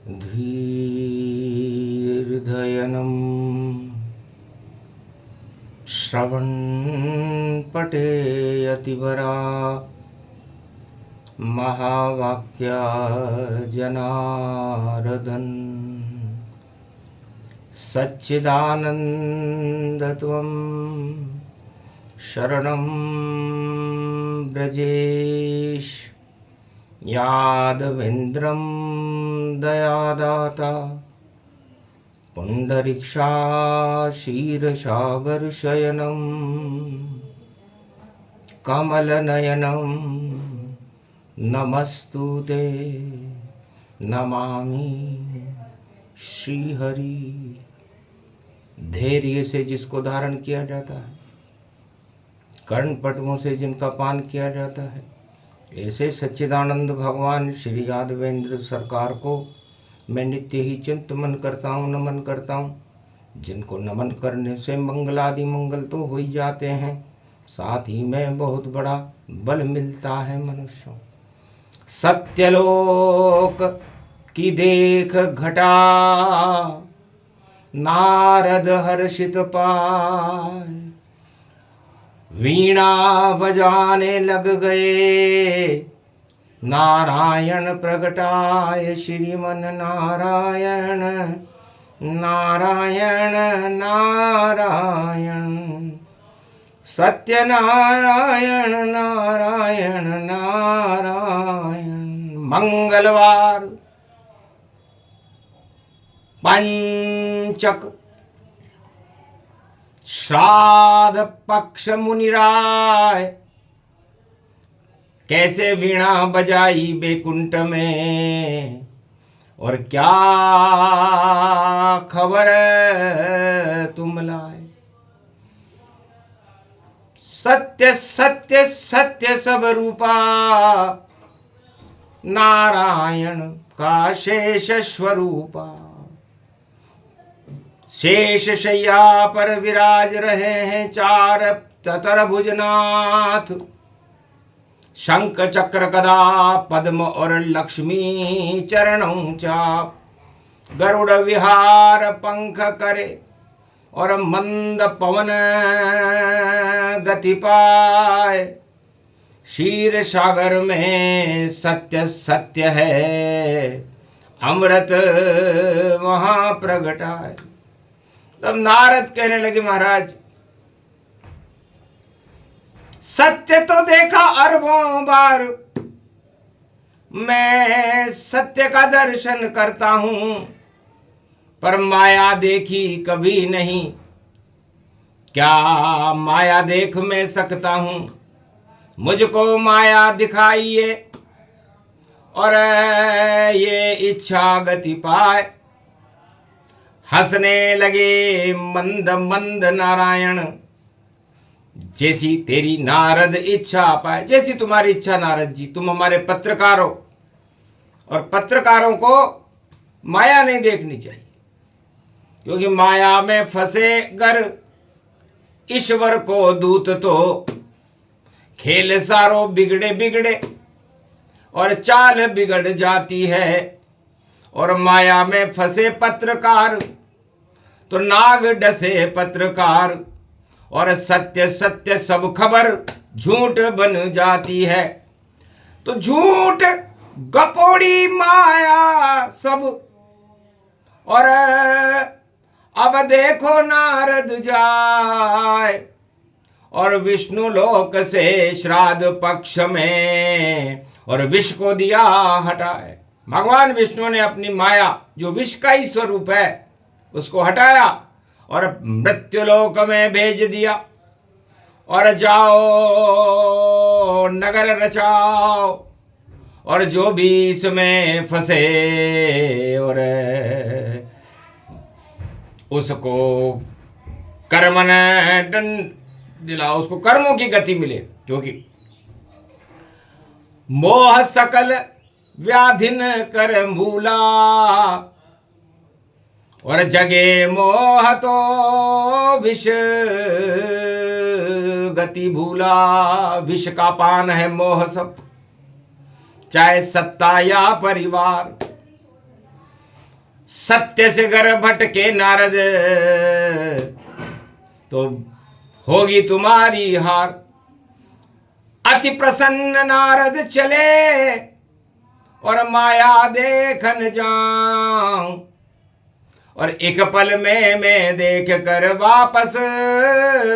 धीर्धयनं श्रवणपटेयतिवरा महावाक्या जनार्दन सच्चिदानन्दत्वं शरणं ब्रजेश यादवेन्द्रं दयादाता पुण्डरीक्षाशीर्षागरशयनं कमलनयनं नमस्तुते नमामि श्रीहरि। धैर्य से जिसको धारण किया जाता है, कर्णपटुओं से जिनका पान किया जाता है, ऐसे सच्चिदानंद भगवान श्री यादवेंद्र सरकार को मैं नित्य ही चिंतन करता हूँ, नमन करता हूँ। जिनको नमन करने से मंगलादि मंगल तो हो ही जाते हैं, साथ ही में बहुत बड़ा बल मिलता है मनुष्यों। सत्यलोक की देख घटा नारद हर्षित पाए, वीणा बजाने लग गए नारायण प्रगटाय श्रीमन नारायण नारायण नारायण सत्य नारायण नारायण नारायण। मंगलवार पंचक श्राद्ध पक्ष मुनिराय, कैसे वीणा बजाई बैकुंठ में, और क्या खबर तुम लाए। सत्य सत्य सत्य सब रूपा नारायण का शेष स्वरूपा, शेष शैया पर विराज रहे हैं चार ततर भुजनाथ, शंख चक्र गदा पद्म और लक्ष्मी चरणों चाप, गरुड़ विहार पंख करे और मंद पवन गति पाए। क्षीर सागर में सत्य सत्य है, अमृत वहां प्रगटाए। तब नारद कहने लगे, महाराज सत्य तो देखा अरबों बार, मैं सत्य का दर्शन करता हूं, पर माया देखी कभी नहीं। क्या माया देख मैं सकता हूं, मुझको माया दिखाइए और ये इच्छा गति पाए। हंसने लगे मंद मंद नारायण, जैसी तेरी नारद इच्छा पाए। जैसी तुम्हारी इच्छा नारद जी, तुम हमारे पत्रकार हो, और पत्रकारों को माया नहीं देखनी चाहिए, क्योंकि माया में फंसे गर ईश्वर को दूत तो खेल सारो बिगड़े बिगड़े और चाल बिगड़ जाती है। और माया में फंसे पत्रकार तो नाग डसे पत्रकार, और सत्य सत्य सब खबर झूठ बन जाती है। तो झूठ गपोड़ी माया सब, और अब देखो नारद जाए और विष्णु लोक से श्राद्ध पक्ष में और विष को दिया हटाए। भगवान विष्णु ने अपनी माया जो विष का ही स्वरूप है उसको हटाया और मृत्युलोक में भेज दिया, और जाओ नगर रचाओ, और जो भी इसमें फंसे और उसको कर्मन दंड दिलाओ, उसको कर्मों की गति मिले। क्योंकि मोह सकल व्याधिन कर मूला, और जगे मोह तो विष गति भूला। विष का पान है मोह सब, चाहे सत्ता या परिवार। सत्य से गर भटके नारद तो होगी तुम्हारी हार। अति प्रसन्न नारद चले और माया देखन जाऊं, और एक पल में मैं देख कर वापस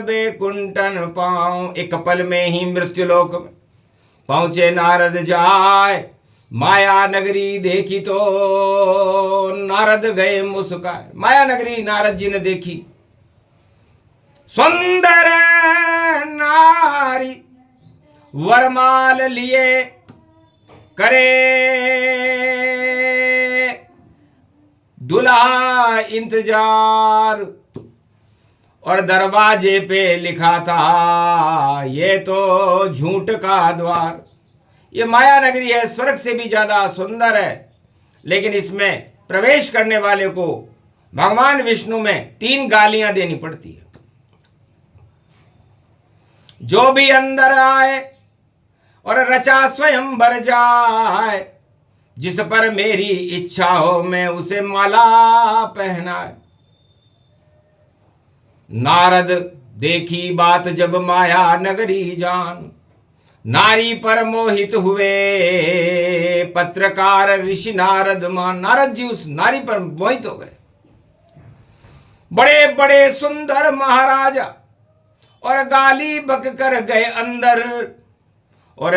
बेकुंठन पाऊं। एक पल में ही मृत्युलोक में पहुंचे नारद जाए, माया नगरी देखी तो नारद गए मुस्काए। माया नगरी नारद जी ने देखी, सुंदर नारी वरमाल लिए करे दुल्हा इंतजार, और दरवाजे पे लिखा था ये तो झूठ का द्वार। ये माया नगरी है, स्वर्ग से भी ज्यादा सुंदर है, लेकिन इसमें प्रवेश करने वाले को भगवान विष्णु में 3 गालियां देनी पड़ती है। जो भी अंदर आए और रचा स्वयं भर जाए, जिस पर मेरी इच्छा हो मैं उसे माला पहनाए। नारद देखी बात जब माया नगरी जान, नारी पर मोहित हुए पत्रकार ऋषि नारद मान। नारद जी उस नारी पर मोहित हो गए। बड़े बड़े सुंदर महाराजा और गाली बक कर गए अंदर, और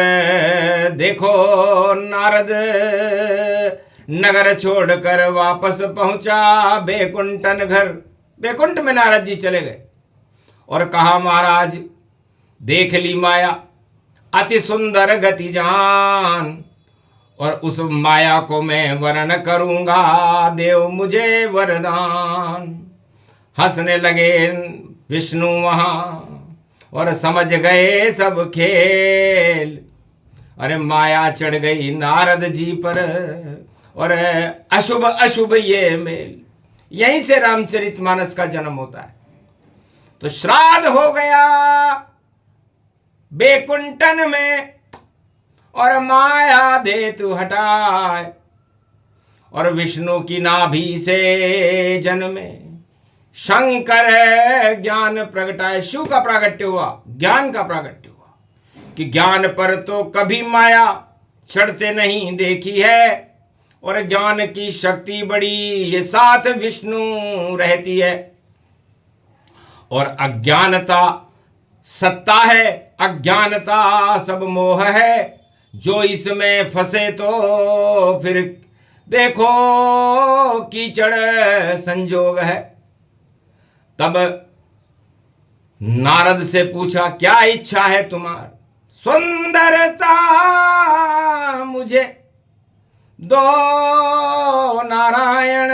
देखो नारद नगर छोड़कर वापस पहुंचा बेकुंठन घर। बेकुंठ में नारद जी चले गए और कहा महाराज देख ली माया अति सुंदर गति जान, और उस माया को मैं वर्ण करूंगा, देव मुझे वरदान। हंसने लगे विष्णु वहां और समझ गए सब खेल। अरे माया चढ़ गई नारद जी पर और अशुभ अशुभ ये मेल। यहीं से रामचरितमानस का जन्म होता है। तो श्राद्ध हो गया बेकुंठन में और माया देतु हटाए, और विष्णु की नाभि से जन्मे शंकर ज्ञान प्रगटाए। शिव का प्रागट्य हुआ, ज्ञान का प्रागट्य हुआ कि ज्ञान पर तो कभी माया चढ़ते नहीं देखी है, और ज्ञान की शक्ति बड़ी ये साथ विष्णु रहती है। और अज्ञानता सत्ता है, अज्ञानता सब मोह है, जो इसमें फंसे तो फिर देखो कीचड़ संजोग है। तब नारद से पूछा क्या इच्छा है तुम्हारी? सुंदरता मुझे दो नारायण,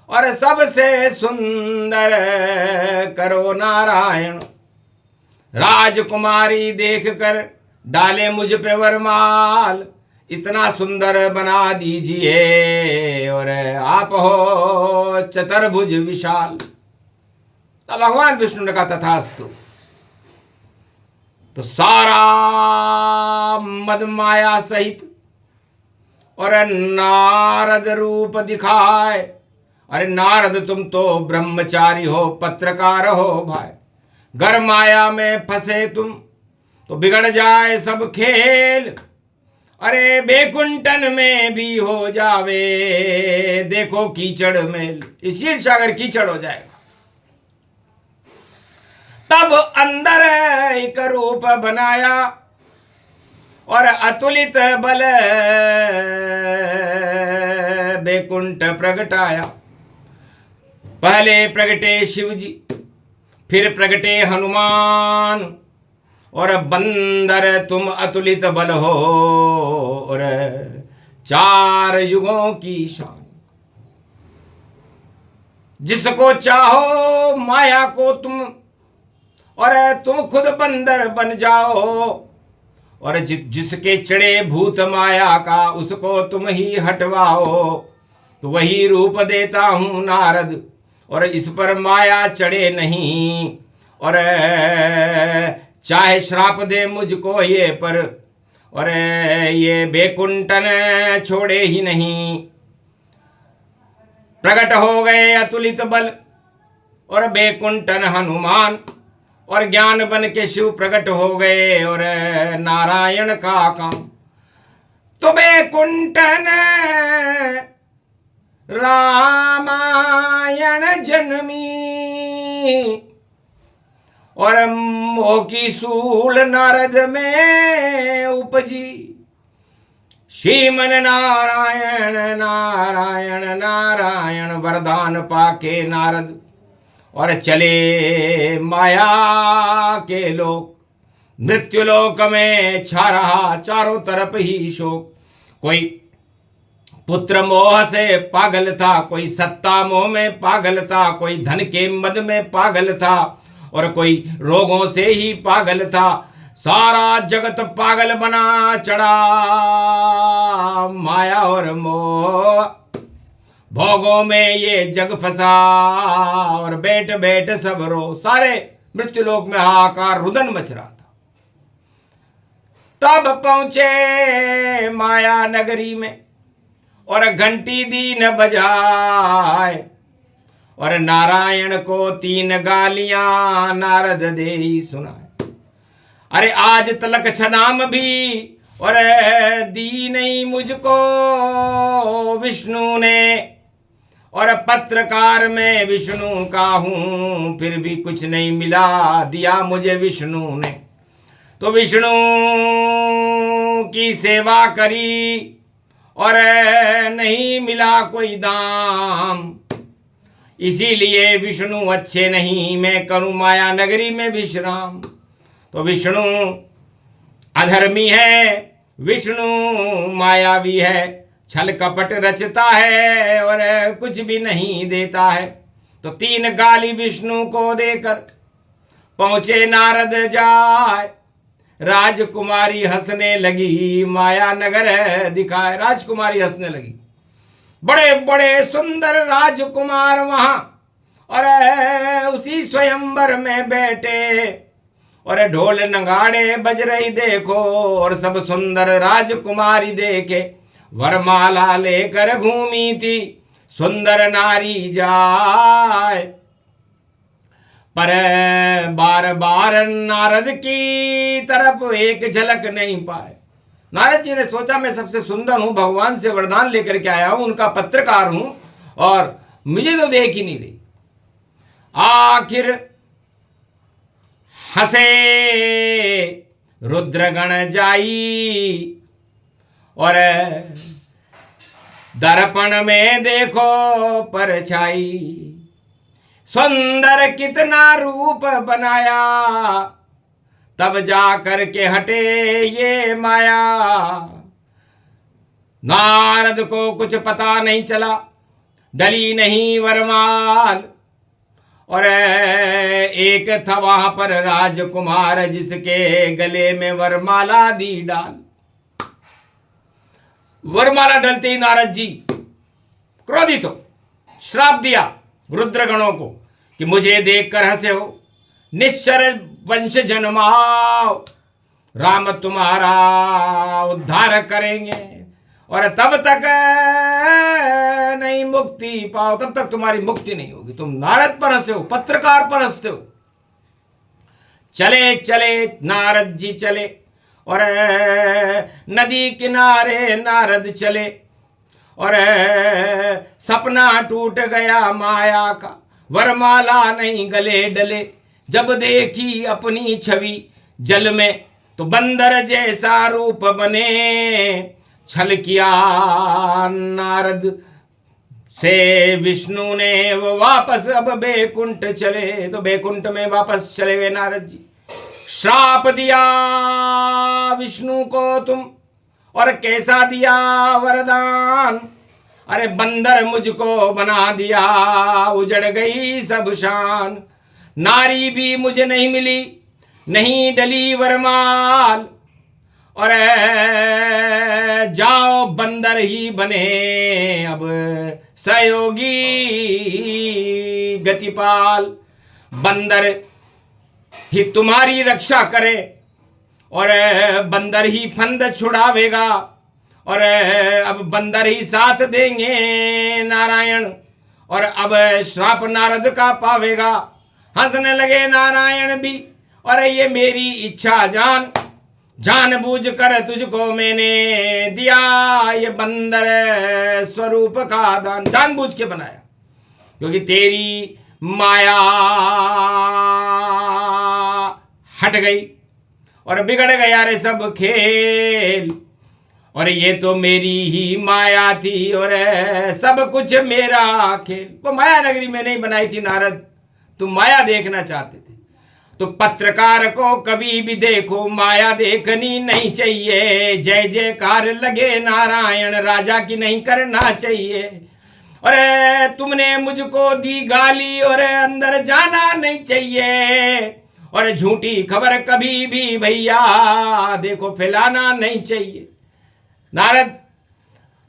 और सबसे सुंदर करो नारायण। राजकुमारी देखकर डाले मुझ पे वरमाल, इतना सुंदर बना दीजिए, और आप हो चतुर्भुज विशाल। तब भगवान विष्णु ने कहा तथास्तु। तो सारा मद माया सहित और नारद रूप दिखाए। अरे नारद तुम तो ब्रह्मचारी हो, पत्रकार हो भाई, घर माया में फंसे तुम तो बिगड़ जाए सब खेल। अरे बेकुंठन में भी हो जावे देखो कीचड़ में, इस शीर सागर कीचड़ हो जाएगा। तब अंदर एक रूप बनाया और अतुलित बल बेकुंठ प्रगटाया। पहले प्रगटे शिव जी, फिर प्रगटे हनुमान, और बंदर तुम अतुलित बल हो, और 4 युगों की शान। जिसको चाहो माया को तुम, और तुम खुद बंदर बन जाओ, और जिसके चढ़े भूत माया का उसको तुम ही हटवाओ। तो वही रूप देता हूं नारद, और इस पर माया चढ़े नहीं, और चाहे श्राप दे मुझको ये पर, और ये बेकुंठन छोड़े ही नहीं। प्रकट हो गए अतुलित बल और बैकुंठन हनुमान, और ज्ञान बन के शिव प्रकट हो गए और नारायण का काम। तो बैकुंठन रामायण जन्मी और मोह की सूल नारद में उपजी। श्रीमन नारायण नारायण नारायण वरदान पाके नारद और चले माया के लोक। मृत्युलोक में छा रहा चारों तरफ ही शोक। कोई पुत्र मोह से पागल था, कोई सत्ता मोह में पागल था, कोई धन के मद में पागल था, और कोई रोगों से ही पागल था। सारा जगत पागल बना चढ़ा माया और मोह। भोगों में ये जग फंसा और बैठ बैठ सब रो। सारे मृत्युलोक में हाहाकार रुदन मच रहा था। तब पहुंचे माया नगरी में और घंटी दी न बजाए, और नारायण को 3 गालियां नारद दे ही सुनाए। अरे आज तलक छदाम भी और दी नहीं मुझको विष्णु ने, और पत्रकार में विष्णु का हूं फिर भी कुछ नहीं मिला दिया मुझे विष्णु ने। तो विष्णु की सेवा करी और नहीं मिला कोई दाम, इसीलिए विष्णु अच्छे नहीं, मैं करूं माया नगरी में विश्राम। तो विष्णु अधर्मी है, विष्णु मायावी है, छल कपट रचता है और कुछ भी नहीं देता है। तो 3 गाली विष्णु को देकर पहुंचे नारद जाए। राजकुमारी हंसने लगी, माया नगर दिखाए। राजकुमारी हंसने लगी, बड़े बड़े सुंदर राजकुमार वहां और उसी स्वयंवर में बैठे, और ढोल नगाड़े बज रही देखो, और सब सुंदर राजकुमारी देखे। वरमाला लेकर घूमी थी सुंदर नारी जाए, पर बार बार नारद की तरफ एक झलक नहीं पाए। नारद जी ने सोचा मैं सबसे सुंदर हूं, भगवान से वरदान लेकर के आया हूं, उनका पत्रकार हूं, और मुझे तो देख ही नहीं रही। आखिर हंसे रुद्रगण जाई, और दर्पण में देखो परछाई। सुंदर कितना रूप बनाया, तब जा कर के हटे ये माया। नारद को कुछ पता नहीं चला, डली नहीं वरमाल, और एक था वहां पर राजकुमार जिसके गले में वरमाला दी डाल। वरमाला डलते ही नारद जी क्रोधित हो श्राप दिया रुद्रगणों को कि मुझे देखकर हंसे हो, निश्चर वंश जन्माओ, राम तुम्हारा उद्धार करेंगे, और तब तक नहीं मुक्ति पाओ, तब तक तुम्हारी मुक्ति नहीं होगी। तुम नारद पर हंसे हो, पत्रकार पर हंसते हो। चले चले नारद जी चले, और नदी किनारे नारद चले, और सपना टूट गया माया का, वरमाला नहीं गले डले। जब देखी अपनी छवि जल में, तो बंदर जैसा रूप बने। छल किया नारद से विष्णु ने, वो वापस अब बैकुंठ चले। तो बैकुंठ में वापस चले गए नारद जी। श्राप दिया विष्णु को तुम, और कैसा दिया वरदान। अरे बंदर मुझको बना दिया, उजड़ गई सब शान। नारी भी मुझे नहीं मिली, नहीं डली वरमाल, और जाओ बंदर ही बने अब सहयोगी गतिपाल। बंदर ही तुम्हारी रक्षा करे, और बंदर ही फंद छुड़ावेगा, और अब बंदर ही साथ देंगे नारायण। और अब श्राप नारद का पावेगा। हंसने लगे नारायण भी, और ये मेरी इच्छा जान, जानबूझ कर तुझको मैंने दिया ये बंदर स्वरूप का दान। जानबूझ के बनाया, क्योंकि तेरी माया हट गई और बिगड़ गया रे सब खेल। और ये तो मेरी ही माया थी और सब कुछ मेरा खेल। वो माया नगरी में नहीं बनाई थी नारद, तुम माया देखना चाहते थे। तो पत्रकार को कभी भी देखो माया देखनी नहीं चाहिए। जय जयकार लगे नारायण राजा की नहीं करना चाहिए। और तुमने मुझको दी गाली और अंदर जाना नहीं चाहिए। और झूठी खबर कभी भी भैया देखो फैलाना नहीं चाहिए। नारद,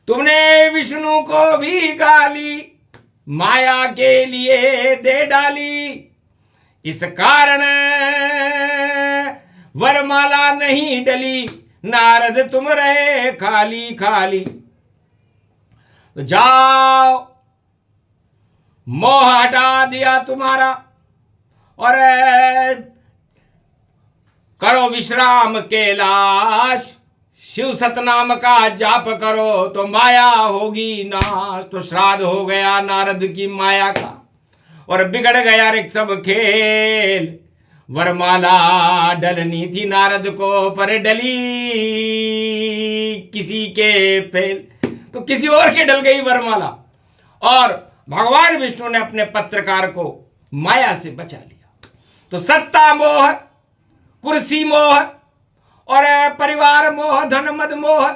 तुमने विष्णु को भी गाली माया के लिए दे डाली। इस कारण वरमाला नहीं डली, नारद तुम रहे खाली खाली। तो जाओ, मोह हटा दिया तुम्हारा और करो विश्राम कैलाश। शिव सतनाम का जाप करो तो माया होगी नाश। तो श्राद्ध हो गया नारद की माया का और बिगड़ गया रे सब खेल। वरमाला डलनी थी नारद को पर डली किसी के फेल। तो किसी और के डल गई वरमाला और भगवान विष्णु ने अपने पत्रकार को माया से बचा लिया। तो सत्ता मोह, कुर्सी मोह और परिवार मोह, धन मद मोह,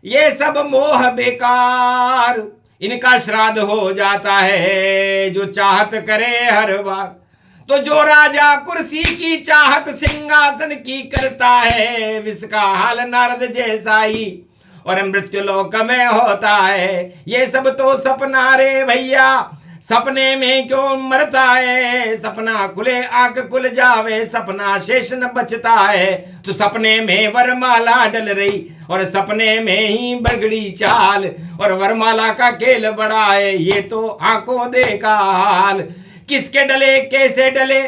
ये सब मोह बेकार। इनका श्राद्ध हो जाता है जो चाहत करे हर बार। तो जो राजा कुर्सी की चाहत सिंहासन की करता है, विष का हाल नारद जैसा ही और मृत्यु लोक में होता है। ये सब तो सपना रे भैया, सपने में क्यों मरता है। सपना खुले आंख खुल जावे, सपना शेष न बचता है। तो सपने में वरमाला डल रही और सपने में ही बगड़ी चाल। और वरमाला का खेल बड़ा है, ये तो आंखों देखा हाल। किसके डले कैसे डले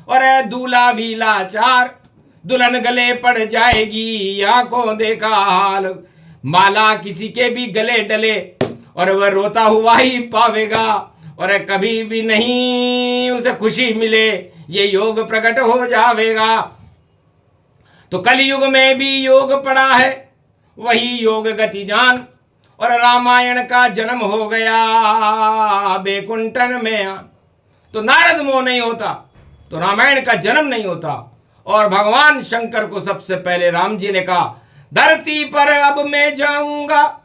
और दूल्हा भी लाचार, दुल्हन गले पड़ जाएगी आंखों देखा हाल। माला किसी के भी गले डले और वह रोता हुआ ही पावेगा और कभी भी नहीं उसे खुशी मिले, ये योग प्रकट हो जावेगा। तो कलयुग में भी योग पड़ा है, वही योग गति जान। और रामायण का जन्म हो गया बैकुंठन में। तो नारद मोह नहीं होता तो रामायण का जन्म नहीं होता। और भगवान शंकर को सबसे पहले राम जी ने कहा, धरती पर अब मैं जाऊंगा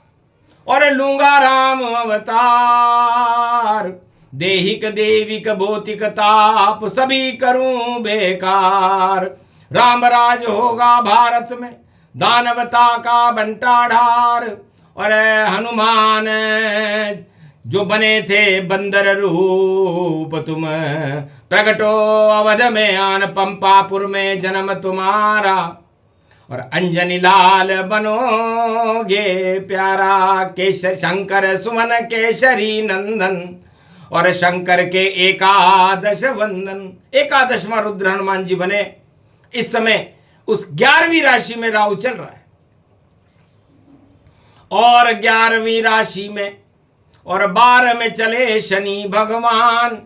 और लूंगा राम अवतार। देहिक देविक भौतिक ताप सभी करूं बेकार। राम राज होगा भारत में, दानवता का बंटाढार। और हनुमान जो बने थे बंदर रूप, तुम प्रगटो अवध में आन, पंपापुर में जन्म तुम्हारा। और अंजनी लाल बनोगे प्यारा, केसर शंकर सुमन केसरी नंदन। और शंकर के एकादश वंदन, 11वां रुद्र हनुमान जी बने। इस समय उस 11वीं राशि में राहु चल रहा है और 11वीं राशि में और 12 में चले शनि भगवान।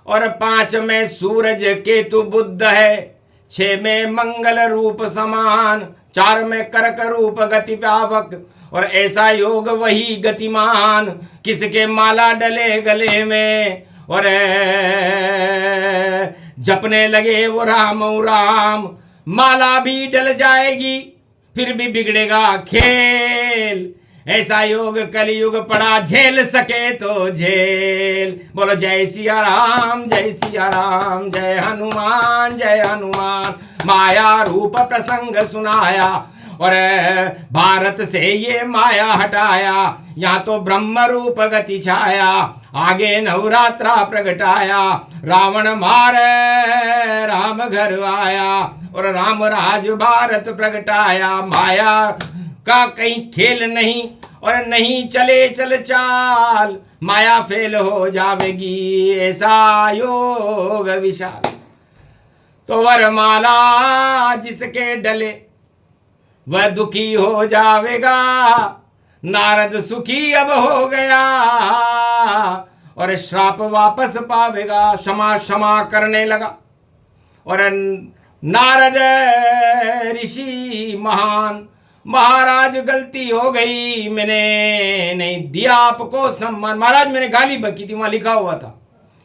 और 5 में सूरज केतु बुध है, 6 में मंगल रूप समान, 4 में कर्क रूप गति व्यापक। और ऐसा योग वही गतिमान, किसके माला डले गले में और जपने लगे वो राम राम। माला भी डल जाएगी फिर भी बिगड़ेगा खेल। ऐसा योग कलयुग पड़ा, झेल सके तो झेल। बोलो जय सिया राम, जय सिया राम, जय हनुमान, जय हनुमान। माया रूप प्रसंग सुनाया और भारत से ये माया हटाया। यहाँ तो ब्रह्म रूप गति छाया, आगे नवरात्रा प्रगटाया। रावण मारे राम घर आया और राम राज भारत प्रगटाया। माया का कहीं खेल नहीं और नहीं चले चल चाल, माया फेल हो जावेगी, ऐसा योग विशाल। तो वरमाला जिसके डले वह दुखी हो जावेगा, नारद सुखी अब हो गया और श्राप वापस पावेगा। क्षमा क्षमा करने लगा और नारद ऋषि महान, महाराज गलती हो गई, मैंने नहीं दिया आपको सम्मान। महाराज मैंने गाली बकी थी, वहां लिखा हुआ था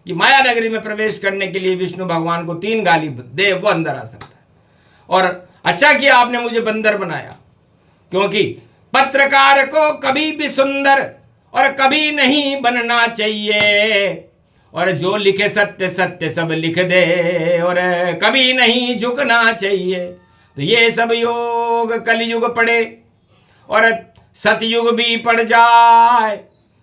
कि माया नगरी में प्रवेश करने के लिए विष्णु भगवान को 3 गाली दे वो अंदर आ सकता है। और अच्छा किया आपने मुझे बंदर बनाया, क्योंकि पत्रकार को कभी भी सुंदर और कभी नहीं बनना चाहिए, और जो लिखे सत्य सत्य सब लिख दे, और कभी नहीं झुकना चाहिए। तो ये सब योग कलयुग पड़े और सतयुग भी पड़ जाए,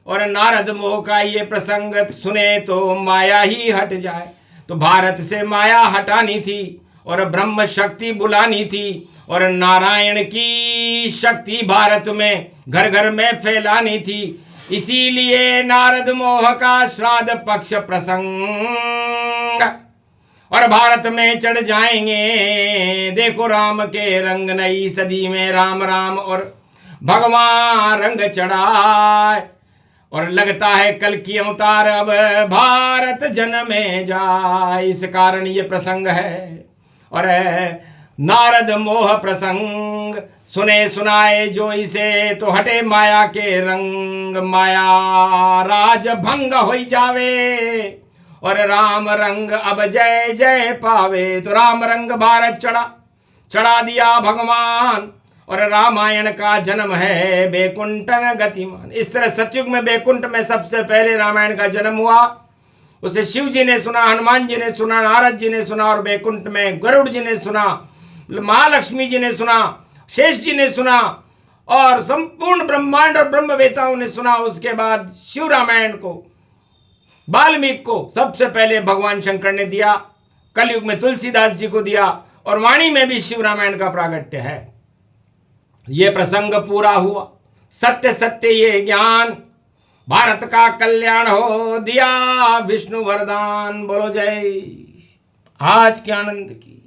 और नारद मोह का ये प्रसंग सुने तो माया ही हट जाए। तो भारत से माया हटानी थी और ब्रह्म शक्ति बुलानी थी, और नारायण की शक्ति भारत में घर घर में फैलानी थी। इसीलिए नारद मोह का श्राद्ध पक्ष प्रसंग, और भारत में चढ़ जाएंगे देखो राम के रंग, नई सदी में राम राम और भगवान रंग चढ़ाए। और लगता है कल की अवतार अब भारत जन्मे जाए, इस कारण ये प्रसंग है। और नारद मोह प्रसंग सुने सुनाए जो इसे, तो हटे माया के रंग, माया राज भंग हो जावे, और राम रंग अब जय जय पावे। तो राम रंग भारत चढ़ा दिया भगवान, और रामायण का जन्म है बैकुंठन गतिमान। इस तरह सतयुग में बैकुंठ में सबसे पहले रामायण का जन्म हुआ। उसे शिव जी ने सुना, हनुमान जी ने सुना, नारद जी ने सुना, और बैकुंठ में गरुड़ जी ने सुना, महालक्ष्मी जी ने सुना, शेष जी ने सुना, और संपूर्ण ब्रह्मांड और ब्रह्मवेताओं ने सुना। उसके बाद शिव रामायण को वाल्मीकि को सबसे पहले भगवान शंकर ने दिया, कलयुग में तुलसीदास जी को दिया, और वाणी में भी शिव रामायण का प्रागट्य है। ये प्रसंग पूरा हुआ, सत्य सत्य ये ज्ञान, भारत का कल्याण हो दिया विष्णु वरदान। बोलो जय आज के आनंद की।